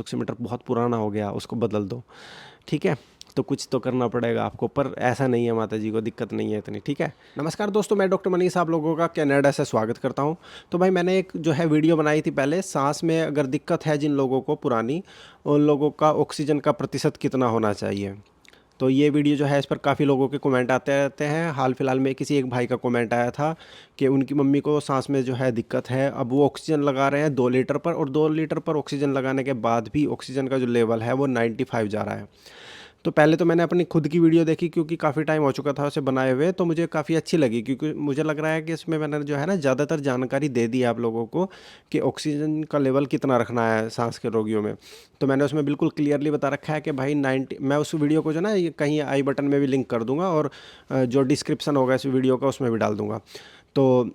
Oximeter बहुत पुराना हो गया, उसको बदल दो। ठीक है, तो कुछ तो करना पड़ेगा आपको, पर ऐसा नहीं है, माता जी को दिक्कत नहीं है इतनी। ठीक है, नमस्कार दोस्तों, मैं डॉक्टर मनीष आप लोगों का कनाडा से स्वागत करता हूं। तो भाई मैंने एक जो है वीडियो बनाई थी पहले, सांस में अगर दिक्कत है जिन लोगों को पुरानी, उन लोगों का ऑक्सीजन का प्रतिशत कितना होना चाहिए। तो ये वीडियो जो है इस पर काफ़ी लोगों के कमेंट आते रहते हैं। हाल फिलहाल में किसी एक भाई का कमेंट आया था कि उनकी मम्मी को सांस में जो है दिक्कत है, अब वो ऑक्सीजन लगा रहे हैं 2 लीटर पर, और 2 लीटर पर ऑक्सीजन लगाने के बाद भी ऑक्सीजन का जो लेवल है वो 95 जा रहा है। तो पहले तो मैंने अपनी खुद की वीडियो देखी, क्योंकि काफ़ी टाइम हो चुका था उसे बनाए हुए, तो मुझे काफ़ी अच्छी लगी, क्योंकि मुझे लग रहा है कि इसमें मैंने जो है ना ज़्यादातर जानकारी दे दी है आप लोगों को कि ऑक्सीजन का लेवल कितना रखना है सांस के रोगियों में। तो मैंने उसमें बिल्कुल क्लियरली बता रखा है कि भाई 90, मैं उस वीडियो को जो ना ये कहीं आई बटन में भी लिंक कर दूंगा, और जो डिस्क्रिप्शन होगा इस वीडियो का उसमें भी डाल दूंगा। तो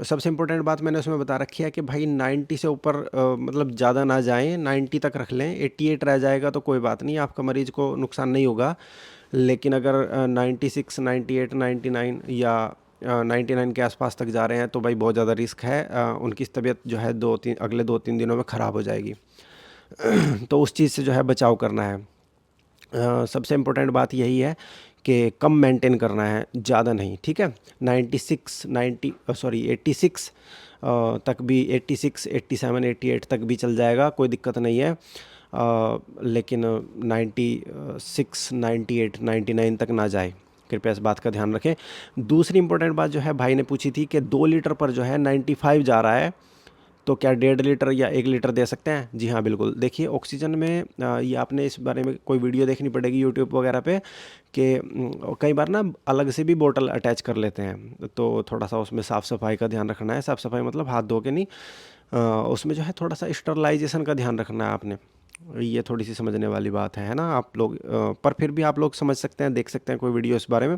सबसे इम्पोर्टेंट बात मैंने उसमें बता रखी है कि भाई 90 से ऊपर मतलब ज़्यादा ना जाएं, 90 तक रख लें। 88 रह जाएगा तो कोई बात नहीं, आपका मरीज को नुकसान नहीं होगा। लेकिन अगर 96, 98, 99 या 99 के आसपास तक जा रहे हैं तो भाई बहुत ज़्यादा रिस्क है, उनकी तबीयत जो है अगले 2-3 दिनों में ख़राब हो जाएगी। तो उस चीज़ से जो है बचाव करना है। सबसे इम्पोर्टेंट बात यही है कि कम मेंटेन करना है, ज़्यादा नहीं। ठीक है, 86 तक भी, 86, 87, 88 तक भी चल जाएगा, कोई दिक्कत नहीं है। लेकिन 96, 98, 99 तक ना जाए, कृपया इस बात का ध्यान रखें। दूसरी इंपॉर्टेंट बात जो है भाई ने पूछी थी कि 2 लीटर पर जो है 95 जा रहा है, तो क्या 1.5 लीटर या 1 लीटर दे सकते हैं? जी हाँ, बिल्कुल। देखिए ऑक्सीजन में ये आपने इस बारे में कोई वीडियो देखनी पड़ेगी यूट्यूब वगैरह पे, कि कई बार ना अलग से भी बोतल अटैच कर लेते हैं, तो थोड़ा सा उसमें साफ़ सफाई का ध्यान रखना है। साफ़ सफाई मतलब हाथ धो के नहीं, उसमें जो है थोड़ा सा स्टरलाइजेशन का ध्यान रखना है आपने। ये थोड़ी सी समझने वाली बात है ना आप लोग, पर फिर भी आप लोग समझ सकते हैं, देख सकते हैं कोई वीडियो इस बारे में।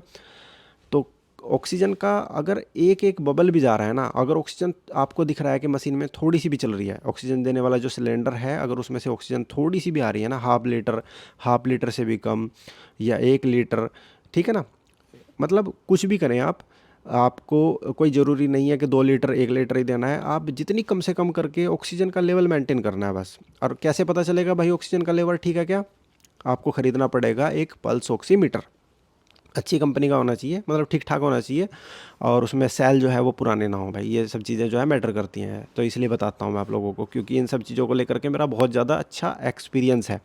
तो ऑक्सीजन का अगर एक एक बबल भी जा रहा है ना, अगर ऑक्सीजन आपको दिख रहा है कि मशीन में थोड़ी सी भी चल रही है, ऑक्सीजन देने वाला जो सिलेंडर है, अगर उसमें से ऑक्सीजन थोड़ी सी भी आ रही है ना, हाफ लीटर से भी कम या 1 लीटर, ठीक है ना, मतलब कुछ भी करें आप, आपको कोई ज़रूरी नहीं है कि 2 लीटर 1 लीटर ही देना है, आप जितनी कम से कम करके ऑक्सीजन का लेवल मेंटेन करना है बस। और कैसे पता चलेगा भाई ऑक्सीजन का लेवल ठीक है क्या? आपको ख़रीदना पड़ेगा एक पल्स ऑक्सीमीटर, अच्छी कंपनी का होना चाहिए, मतलब ठीक ठाक होना चाहिए, और उसमें सेल जो है वो पुराने ना हो भाई। ये सब चीज़ें जो है मैटर करती हैं, तो इसलिए बताता हूँ मैं आप लोगों को, क्योंकि इन सब चीज़ों को लेकर के मेरा बहुत ज़्यादा अच्छा एक्सपीरियंस है।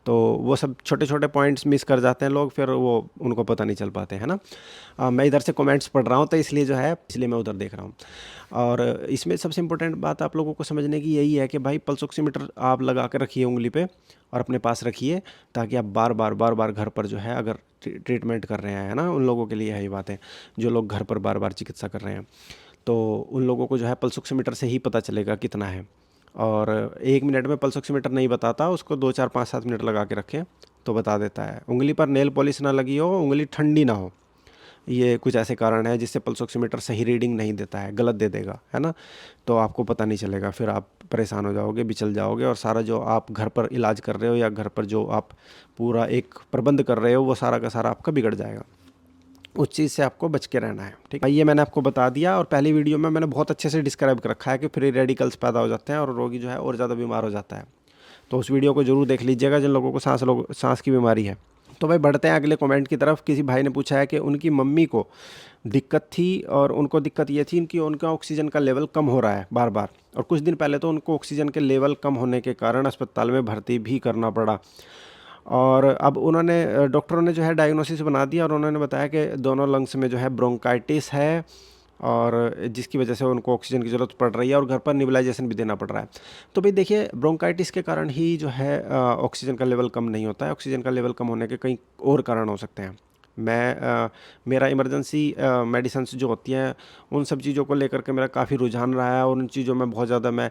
तो वो सब छोटे छोटे पॉइंट्स मिस कर जाते हैं लोग, फिर वो उनको पता नहीं चल पाते हैं ना। मैं इधर से कमेंट्स पढ़ रहा हूँ, तो इसलिए जो है, इसलिए मैं उधर देख रहा हूँ। और इसमें सबसे इम्पोर्टेंट बात आप लोगों को समझने की यही है कि भाई पल्स ऑक्सीमीटर आप लगा कर रखिए उंगली पे, और अपने पास रखिए, ताकि आप बार बार घर पर जो है, अगर ट्रीटमेंट कर रहे हैं ना, उन लोगों के लिए यही बात है जो लोग घर पर बार बार चिकित्सा कर रहे हैं, तो उन लोगों को जो है पल्स ऑक्सीमीटर से ही पता चलेगा कितना है। और 1 मिनट में पल्स ऑक्सीमीटर नहीं बताता, उसको 2, 4, 5, 7 मिनट लगा के रखें तो बता देता है। उंगली पर नेल पॉलिश ना लगी हो, उंगली ठंडी ना हो, ये कुछ ऐसे कारण है जिससे पल्स ऑक्सीमीटर सही रीडिंग नहीं देता है, गलत दे देगा, है ना। तो आपको पता नहीं चलेगा, फिर आप परेशान हो जाओगे, बिचल जाओगे, और सारा जो आप घर पर इलाज कर रहे हो या घर पर जो आप पूरा एक प्रबंध कर रहे हो, वो सारा का सारा आपका बिगड़ जाएगा। उस चीज़ से आपको बच के रहना है, ठीक है। ये मैंने आपको बता दिया, और पहली वीडियो में मैंने बहुत अच्छे से डिस्क्राइब कर रखा है कि फ्री रेडिकल्स पैदा हो जाते हैं और रोगी जो है और ज़्यादा बीमार हो जाता है। तो उस वीडियो को ज़रूर देख लीजिएगा जिन लोगों को सांस की बीमारी है। तो भाई बढ़ते हैं अगले कमेंट की तरफ। किसी भाई ने पूछा है कि उनकी मम्मी को दिक्कत थी, और उनको दिक्कत ये थी कि उनका ऑक्सीजन का लेवल कम हो रहा है बार बार, और कुछ दिन पहले तो उनको ऑक्सीजन के लेवल कम होने के कारण अस्पताल में भर्ती भी करना पड़ा। और अब उन्होंने, डॉक्टरों ने जो है डायग्नोसिस बना दिया, और उन्होंने बताया कि दोनों लंग्स में जो है ब्रोंकाइटिस है, और जिसकी वजह से उनको ऑक्सीजन की ज़रूरत पड़ रही है, और घर पर निबलाइजेशन भी देना पड़ रहा है। तो भाई देखिए, ब्रोंकाइटिस के कारण ही जो है ऑक्सीजन का लेवल कम नहीं होता है। ऑक्सीजन का लेवल कम होने के कई और कारण हो सकते हैं। मेरा इमरजेंसी मेडिसिन्स जो होती हैं, उन सब चीज़ों को लेकर के मेरा काफ़ी रुझान रहा है, और उन चीज़ों में बहुत ज़्यादा मैं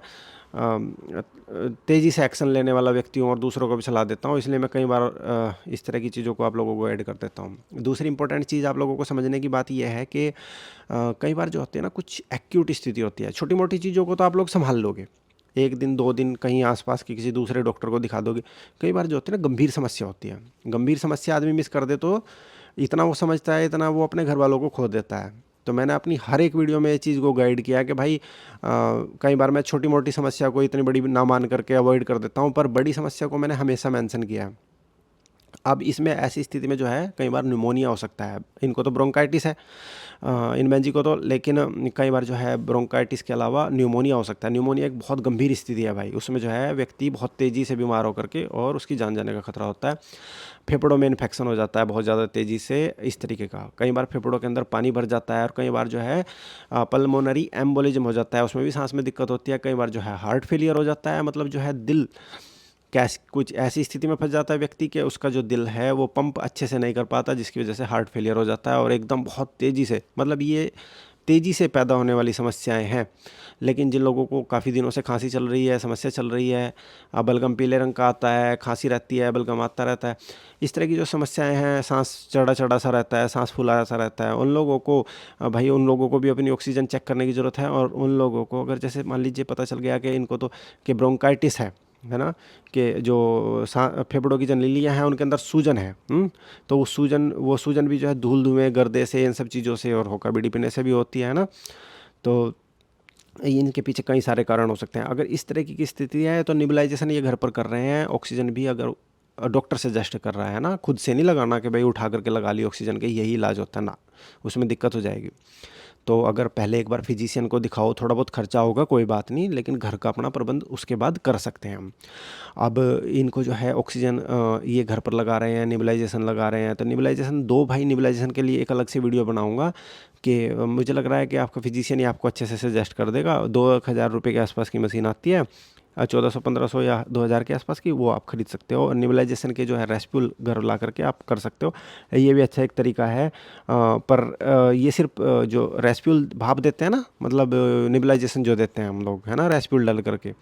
तेज़ी से एक्शन लेने वाला व्यक्ति हूँ, और दूसरों को भी सलाह देता हूँ, इसलिए मैं कई बार इस तरह की चीज़ों को आप लोगों को ऐड कर देता हूँ। दूसरी इंपॉर्टेंट चीज़ आप लोगों को समझने की बात यह है कि कई बार जो होती है ना, कुछ एक्यूट स्थिति होती है, छोटी मोटी चीज़ों को तो आप लोग संभाल लोगे, 1 दिन 2 दिन कहीं आसपास के किसी दूसरे डॉक्टर को दिखा दोगे। कई बार जो होती है ना, गंभीर समस्या होती है, गंभीर समस्या आदमी मिस कर दे, तो इतना वो समझता है, इतना वो अपने घर वालों को खो देता है। तो मैंने अपनी हर एक वीडियो में इस चीज़ को गाइड किया कि भाई कई बार मैं छोटी मोटी समस्या को इतनी बड़ी ना मान करके अवॉइड कर देता हूँ, पर बड़ी समस्या को मैंने हमेशा मेंशन किया है। अब इसमें ऐसी स्थिति में जो है कई बार न्यूमोनिया हो सकता है। इनको तो ब्रोंकाइटिस है, इन बेंजी को तो, लेकिन कई बार जो है ब्रोंकाइटिस के अलावा न्यूमोनिया हो सकता है। न्यूमोनिया एक बहुत गंभीर स्थिति है भाई, उसमें जो है व्यक्ति बहुत तेज़ी से बीमार होकर के और उसकी जान जाने का खतरा होता है। फेफड़ों में इन्फेक्शन हो जाता है बहुत ज़्यादा तेज़ी से, इस तरीके का। कई बार फेफड़ों के अंदर पानी भर जाता है और कई बार जो है पल्मोनरी एम्बोलिज्म हो जाता है, उसमें भी सांस में दिक्कत होती है। कई बार जो है हार्ट फेलियर हो जाता है, मतलब जो है दिल कैस कुछ ऐसी स्थिति में फंस जाता है व्यक्ति के उसका जो दिल है वो पंप अच्छे से नहीं कर पाता, जिसकी वजह से हार्ट फेलियर हो जाता है और एकदम बहुत तेज़ी से, मतलब ये तेज़ी से पैदा होने वाली समस्याएं हैं। लेकिन जिन लोगों को काफ़ी दिनों से खांसी चल रही है, समस्या चल रही है, बलगम पीले रंग का आता है, खांसी रहती है, बलगम आता रहता है, इस तरह की जो समस्याएं हैं, सांस चढ़ा चढ़ा सा रहता है, सांस फूला सा रहता है, उन लोगों को भाई उन लोगों को भी अपनी ऑक्सीजन चेक करने की ज़रूरत है। और उन लोगों को अगर जैसे मान लीजिए पता चल गया कि इनको तो कि ब्रोंकाइटिस है ना, कि जो फेफड़ों की जो नलियाँ हैं उनके अंदर सूजन है, तो वो सूजन भी जो है धूल धुएँ गर्दे से, इन सब चीज़ों से और होका बीड़ी पीने से भी होती है ना। तो इनके पीछे कई सारे कारण हो सकते हैं। अगर इस तरह की स्थिति है तो निबुलाइजेशन ये घर पर कर रहे हैं। ऑक्सीजन भी अगर डॉक्टर सजेस्ट कर रहा है ना, खुद से नहीं लगाना कि भाई उठा करके लगा ली ऑक्सीजन के यही इलाज होता है ना, उसमें दिक्कत हो जाएगी। तो अगर पहले एक बार फिजिशियन को दिखाओ, थोड़ा बहुत खर्चा होगा कोई बात नहीं, लेकिन घर का अपना प्रबंध उसके बाद कर सकते हैं हम। अब इनको जो है ऑक्सीजन ये घर पर लगा रहे हैं, निबुलाइजेशन लगा रहे हैं, तो निबुलाइजेशन दो भाई निबुलाइजेशन के लिए एक अलग से वीडियो बनाऊंगा कि मुझे लग रहा है कि आपका फिजिशियन ही आपको अच्छे से सजेस्ट कर देगा। 2,000 रुपये के आसपास की मशीन आती है, 1400-1500 या 2000 के आसपास की, वो आप खरीद सकते हो। और निबुलाइजेशन के जो है रेस्प्यूल घर ला करके आप कर सकते हो, ये भी अच्छा एक तरीका है। पर ये सिर्फ जो रेस्प्यूल भाप देते हैं ना, मतलब निबुलाइजेशन जो देते हैं हम लोग, है ना, रेस्प्यूल डाल करके,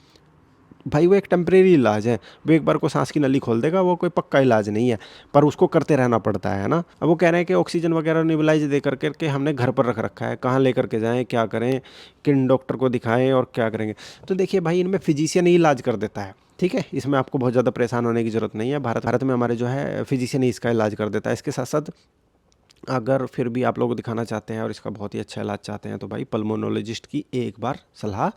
भाई वो एक टेम्परेरी इलाज है। वो एक बार को सांस की नली खोल देगा, वो कोई पक्का इलाज नहीं है, पर उसको करते रहना पड़ता है ना। अब वो कह रहे हैं कि ऑक्सीजन वगैरह निबलाइज दे करके के हमने घर पर रख रखा है, कहाँ लेकर के जाएं, क्या करें, किन डॉक्टर को दिखाएं और क्या करेंगे। तो देखिए भाई, इनमें फिजिशियन ही इलाज कर देता है, ठीक है, इसमें आपको बहुत ज़्यादा परेशान होने की ज़रूरत नहीं है। भारत में हमारे जो है फिजिशियन ही इसका इलाज कर देता है। इसके साथ साथ अगर फिर भी आप लोग को दिखाना चाहते हैं और इसका बहुत ही अच्छा इलाज चाहते हैं तो भाई पल्मोनोलॉजिस्ट की एक बार सलाह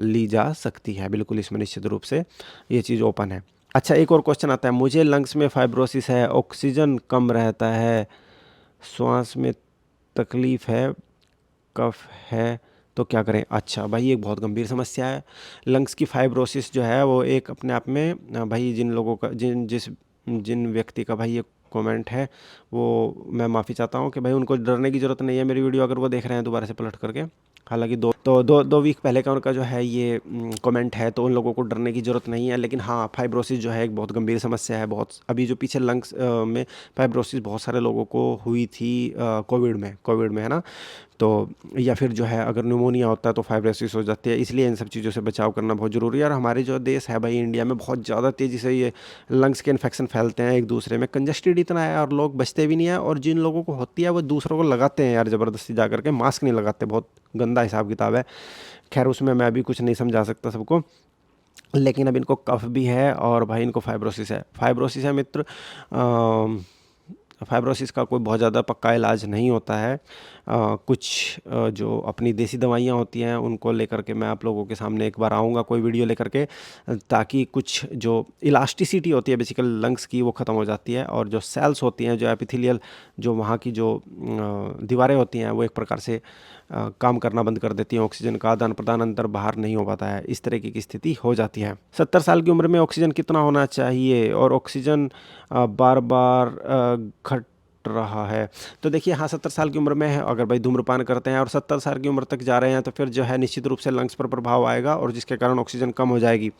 ली जा सकती है, बिल्कुल, इसमें निश्चित रूप से ये चीज़ ओपन है। अच्छा, एक और क्वेश्चन आता है, मुझे लंग्स में फाइब्रोसिस है, ऑक्सीजन कम रहता है, श्वास में तकलीफ़ है, कफ है, तो क्या करें? अच्छा भाई, एक बहुत गंभीर समस्या है। लंग्स की फाइब्रोसिस जो है वो एक अपने आप में भाई जिन लोगों का जिन व्यक्ति का भाई ये कमेंट है, वो मैं माफ़ी चाहता हूँ कि भाई उनको डरने की ज़रूरत नहीं है। मेरी वीडियो अगर वो देख रहे हैं दोबारा से पलट करके, हालांकि दो वीक पहले का उनका जो है ये कमेंट है, तो उन लोगों को डरने की ज़रूरत नहीं है। लेकिन हाँ, फाइब्रोसिस जो है एक बहुत गंभीर समस्या है। बहुत अभी जो पीछे लंग्स में फाइब्रोसिस बहुत सारे लोगों को हुई थी कोविड में, है ना। तो या फिर जो है अगर न्यूमोनिया होता है तो फाइब्रोसिस हो जाती है, इसलिए इन सब चीज़ों से बचाव करना बहुत ज़रूरी है। और हमारे जो देश है भाई, इंडिया में बहुत ज़्यादा तेज़ी से ये लंग्स के इन्फेक्शन फैलते हैं एक दूसरे में, कंजस्टेड इतना है और लोग बचते भी नहीं है। और जिन लोगों को होती है वो दूसरों को लगाते हैं यार, ज़बरदस्ती जा करके, मास्क नहीं लगाते, बहुत गंदा हिसाब किताब है। खैर, उसमें मैं भी कुछ नहीं समझा सकता सबको, लेकिन अब इनको कफ भी है और भाई इनको फाइब्रोसिस है मित्र। फाइब्रोसिस का कोई बहुत ज़्यादा पक्का इलाज नहीं होता है। कुछ जो अपनी देसी दवाइयाँ होती हैं उनको लेकर के मैं आप लोगों के सामने एक बार आऊँगा कोई वीडियो लेकर के, ताकि कुछ जो इलास्टिसिटी होती है बेसिकली लंग्स की वो ख़त्म हो जाती है, और जो सेल्स होती हैं, जो एपिथेलियल, जो वहाँ की जो दीवारें होती हैं, वो एक प्रकार से काम करना बंद कर देती हैं। ऑक्सीजन का आदान प्रदान अंदर बाहर नहीं हो पाता है, इस तरीके की स्थिति हो जाती है। 70 साल की उम्र में ऑक्सीजन कितना होना चाहिए, और ऑक्सीजन बार बार घट रहा है? तो देखिए, हाँ, 70 साल की उम्र में है, अगर भाई धूम्रपान करते हैं और 70 साल की उम्र तक जा रहे हैं तो फिर जो है निश्चित रूप से लंग्स पर प्रभाव आएगा, और जिसके कारण ऑक्सीजन कम हो जाएगी।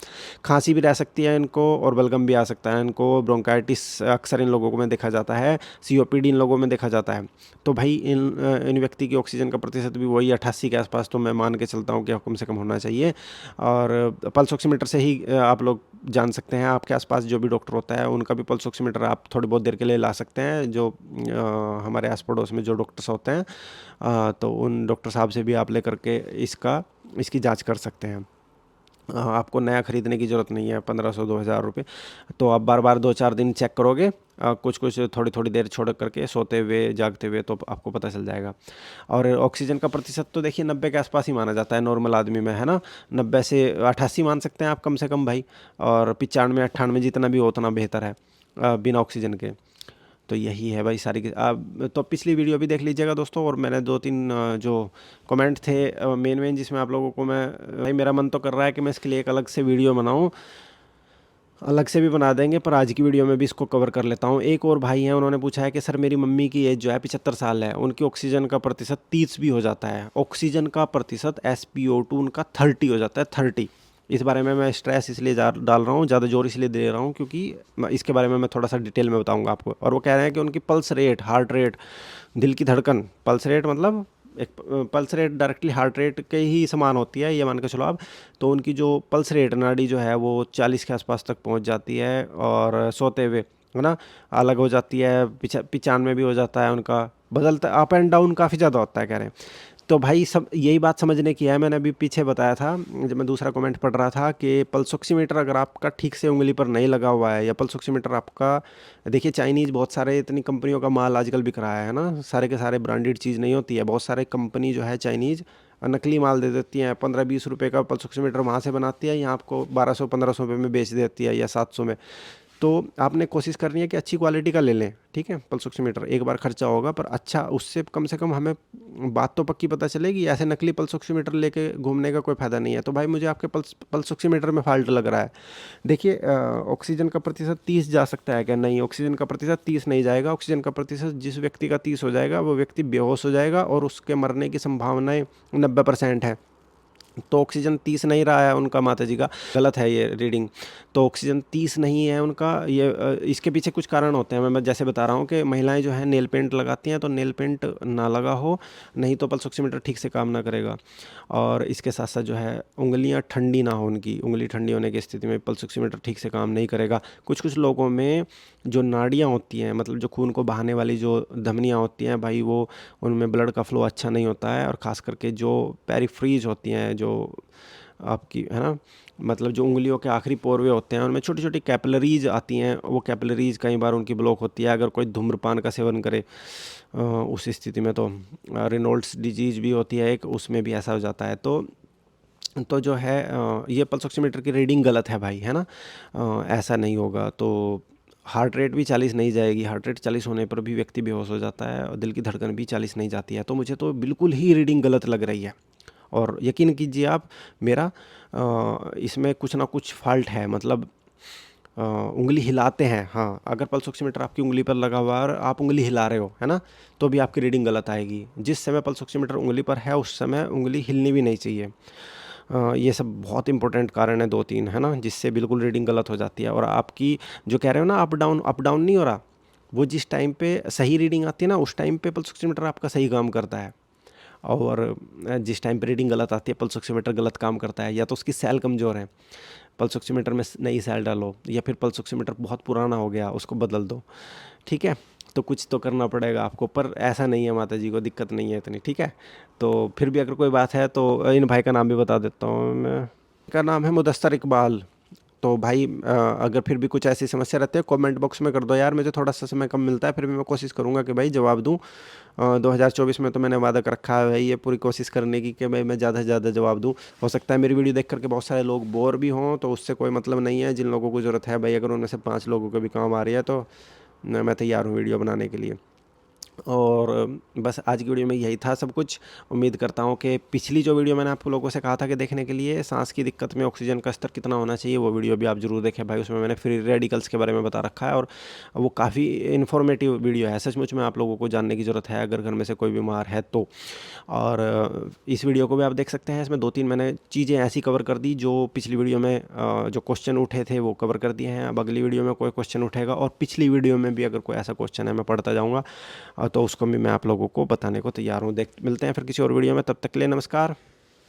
खांसी भी रह सकती है इनको, और बलगम भी आ सकता है इनको, ब्रोंकाइटिस अक्सर इन लोगों में देखा जाता है, सीओपीडी इन लोगों में देखा जाता है। तो भाई इन व्यक्ति की ऑक्सीजन का प्रतिशत भी वही 88 के आसपास तो मैं मान के चलता हूँ कि कम से कम होना चाहिए। और पल्स ऑक्सीमीटर से ही आप लोग जान सकते हैं। आपके आसपास जो भी डॉक्टर होता है उनका भी पल्स ऑक्सीमीटर आप थोड़ी बहुत देर के लिए ला सकते हैं। जो हमारे आस पड़ोस में जो डॉक्टर्स होते हैं, तो उन डॉक्टर साहब से भी आप लेकर के इसकी जांच कर सकते हैं। आपको नया ख़रीदने की ज़रूरत नहीं है 1500-2000 रुपये। तो आप बार बार 2-4 दिन चेक करोगे, कुछ कुछ थोड़ी थोड़ी देर छोड़ करके, सोते हुए जागते हुए, तो आपको पता चल जाएगा। और ऑक्सीजन का प्रतिशत तो देखिए 90 के आसपास ही माना जाता है नॉर्मल आदमी में, है ना। 90 से 88 मान सकते हैं आप कम से कम भाई। और 95-98 जितना भी हो उतना बेहतर है बिना ऑक्सीजन के। तो यही है भाई सारी आप तो पिछली वीडियो भी देख लीजिएगा दोस्तों। और मैंने 2-3 जो कमेंट थे मेन मेन, जिसमें आप लोगों को मैं भाई, मेरा मन तो कर रहा है कि मैं इसके लिए एक अलग से वीडियो बनाऊं, अलग से भी बना देंगे, पर आज की वीडियो में भी इसको कवर कर लेता हूँ। एक और भाई हैं, उन्होंने पूछा है कि सर मेरी मम्मी की एज जो है 75 साल है, उनकी ऑक्सीजन का प्रतिशत 30 भी हो जाता है। ऑक्सीजन का प्रतिशत SpO2 उनका 30 हो जाता है, 30। इस बारे में मैं स्ट्रेस इसलिए डाल रहा हूँ, ज़्यादा जोर इसलिए दे रहा हूँ क्योंकि इसके बारे में मैं थोड़ा सा डिटेल में बताऊँगा आपको। और वो कह रहे हैं कि उनकी पल्स रेट, हार्ट रेट, दिल की धड़कन, पल्स रेट मतलब एक pulse rate directly heart rate के ही समान होती है, ये मान के चलो आप। तो उनकी जो पल्स रेट नाड़ी जो है वो 40 के आसपास तक पहुंच जाती है, और सोते हुए, है ना, अलग हो जाती है। 95 भी हो जाता है उनका, बदलता, अप एंड डाउन काफ़ी ज़्यादा होता है कह रहे हैं। तो भाई सब यही बात समझने की है। मैंने अभी पीछे बताया था जब मैं दूसरा कमेंट पढ़ रहा था कि पल्स ऑक्सीमीटर अगर आपका ठीक से उंगली पर नहीं लगा हुआ है, या पल्स ऑक्सीमीटर आपका, देखिए चाइनीज़ बहुत सारे, इतनी कंपनियों का माल आजकल बिक रहा है ना, सारे के सारे ब्रांडेड चीज़ नहीं होती है। बहुत सारे कंपनी जो है चाइनीज़ नकली माल दे देती हैं। 15-20 रुपये का पल्स ऑक्सीमीटर वहाँ से बनाती है, यहाँ आपको 1200-1500 रुपये में बेच देती है, या 700 में। तो आपने कोशिश करनी है कि अच्छी क्वालिटी का ले लें, ठीक है। पल्स ऑक्सीमीटर एक बार खर्चा होगा, पर अच्छा, उससे कम से कम हमें बात तो पक्की पता चलेगी। ऐसे नकली पल्स ऑक्सीमीटर लेके घूमने का कोई फ़ायदा नहीं है। तो भाई मुझे आपके पल्स ऑक्सीमीटर में फ़ाल्ट लग रहा है। देखिए ऑक्सीजन का प्रतिशत 30 जा सकता है क्या? नहीं, ऑक्सीजन का प्रतिशत 30 नहीं जाएगा। ऑक्सीजन का प्रतिशत जिस व्यक्ति का 30 हो जाएगा, वो व्यक्ति बेहोश हो जाएगा, और उसके मरने की संभावनाएँ 90% है। तो ऑक्सीजन 30 नहीं रहा है उनका, माता जी का गलत है ये रीडिंग। तो ऑक्सीजन 30 नहीं है उनका। ये इसके पीछे कुछ कारण होते हैं। मैं जैसे बता रहा हूँ कि महिलाएं जो है नेल पेंट लगाती हैं, तो नेल पेंट ना लगा हो, नहीं तो पल्स ऑक्सीमीटर ठीक से काम ना करेगा। और इसके साथ साथ जो है उंगलियां ठंडी ना हो, उनकी उंगली ठंडी होने की स्थिति में पल्स ऑक्सीमीटर ठीक से काम नहीं करेगा। कुछ कुछ लोगों में जो नाड़ियाँ होती हैं, मतलब जो खून को बहाने वाली जो धमनियाँ होती हैं भाई, वो उनमें ब्लड का फ्लो अच्छा नहीं होता है। और ख़ास करके जो पेरिफ्रीज होती हैं, जो आपकी, है ना, मतलब जो उंगलियों के आखिरी पोरवे होते हैं, उनमें छोटी छोटी कैपिलरीज आती हैं। वो कैपिलरीज कई बार उनकी ब्लॉक होती है अगर कोई धूम्रपान का सेवन करे। उस स्थिति में तो रेनॉल्ड्स डिजीज़ भी होती है एक, उसमें भी ऐसा हो जाता है। तो जो है ये पल्स ऑक्सीमीटर की रीडिंग गलत है भाई, है ना। ऐसा नहीं होगा तो हार्ट रेट भी 40 नहीं जाएगी। हार्ट रेट 40 होने पर भी व्यक्ति बेहोश हो जाता है, और दिल की धड़कन भी 40 नहीं जाती है। तो मुझे तो बिल्कुल ही रीडिंग गलत लग रही है। और यकीन कीजिए आप मेरा, इसमें कुछ ना कुछ फॉल्ट है। मतलब उंगली हिलाते हैं, हाँ, अगर पल्स ऑक्सीमीटर आपकी उंगली पर लगा हुआ है और आप उंगली हिला रहे हो, है ना, तो भी आपकी रीडिंग गलत आएगी। जिस समय पल्स ऑक्सीमीटर उंगली पर है, उस समय उंगली हिलनी भी नहीं चाहिए। ये सब बहुत इंपॉर्टेंट कारण है 2-3, है ना, जिससे बिल्कुल रीडिंग गलत हो जाती है। और आपकी जो कह रहे हो ना, अप डाउन नहीं हो रहा, वो जिस टाइम पे सही रीडिंग आती है ना, उस टाइम पे पल्स ऑक्सीमीटर आपका सही काम करता है। और जिस टाइम पे रीडिंग गलत आती है, पल्स ऑक्सीमीटर गलत काम करता है। या तो उसकी सेल कमज़ोर है, पल्स ऑक्सीमीटर में नई सेल डालो, या फिर पल्स ऑक्सीमीटर बहुत पुराना हो गया, उसको बदल दो, ठीक है। तो कुछ तो करना पड़ेगा आपको, पर ऐसा नहीं है, माता जी को दिक्कत नहीं है इतनी, ठीक है। तो फिर भी अगर कोई बात है तो इन भाई का नाम भी बता देता हूँ मैं। इनका नाम है मुदस्सर इकबाल। तो भाई अगर फिर भी कुछ ऐसी समस्या रहती है, कमेंट बॉक्स में कर दो यार। मुझे थोड़ा सा समय कम मिलता है, फिर भी मैं कोशिश करूँगा कि भाई जवाब दूँ। 2024 में तो मैंने वादा कर रखा है भाई, ये पूरी कोशिश करने की कि भाई मैं ज़्यादा से ज़्यादा जवाब दूँ। हो सकता है मेरी वीडियो देख करके बहुत सारे लोग बोर भी हों, तो उससे कोई मतलब नहीं है। जिन लोगों को ज़रूरत है भाई, अगर उनमें से 5 लोगों को भी काम आ रही है, तो मैं तैयार हूँ वीडियो बनाने के लिए। और बस आज की वीडियो में यही था सब कुछ। उम्मीद करता हूँ कि पिछली जो वीडियो मैंने आप लोगों से कहा था कि देखने के लिए, सांस की दिक्कत में ऑक्सीजन का स्तर कितना होना चाहिए, वो वीडियो भी आप ज़रूर देखें भाई। उसमें मैंने फ्री रेडिकल्स के बारे में बता रखा है, और वो काफ़ी इन्फॉर्मेटिव वीडियो है। सचमुच में आप लोगों को जानने की ज़रूरत है अगर घर में से कोई बीमार है तो। और इस वीडियो को भी आप देख सकते हैं। इसमें 2-3 मैंने चीज़ें ऐसी कवर कर दी जो पिछली वीडियो में जो क्वेश्चन उठे थे वो कवर कर दिए हैं। अब अगली वीडियो में कोई क्वेश्चन उठेगा, और पिछली वीडियो में भी अगर कोई ऐसा क्वेश्चन है, मैं पढ़ता जाऊँगा, तो उसको भी मैं आप लोगों को बताने को तैयार हूँ। मिलते हैं फिर किसी और वीडियो में, तब तक के लिए नमस्कार।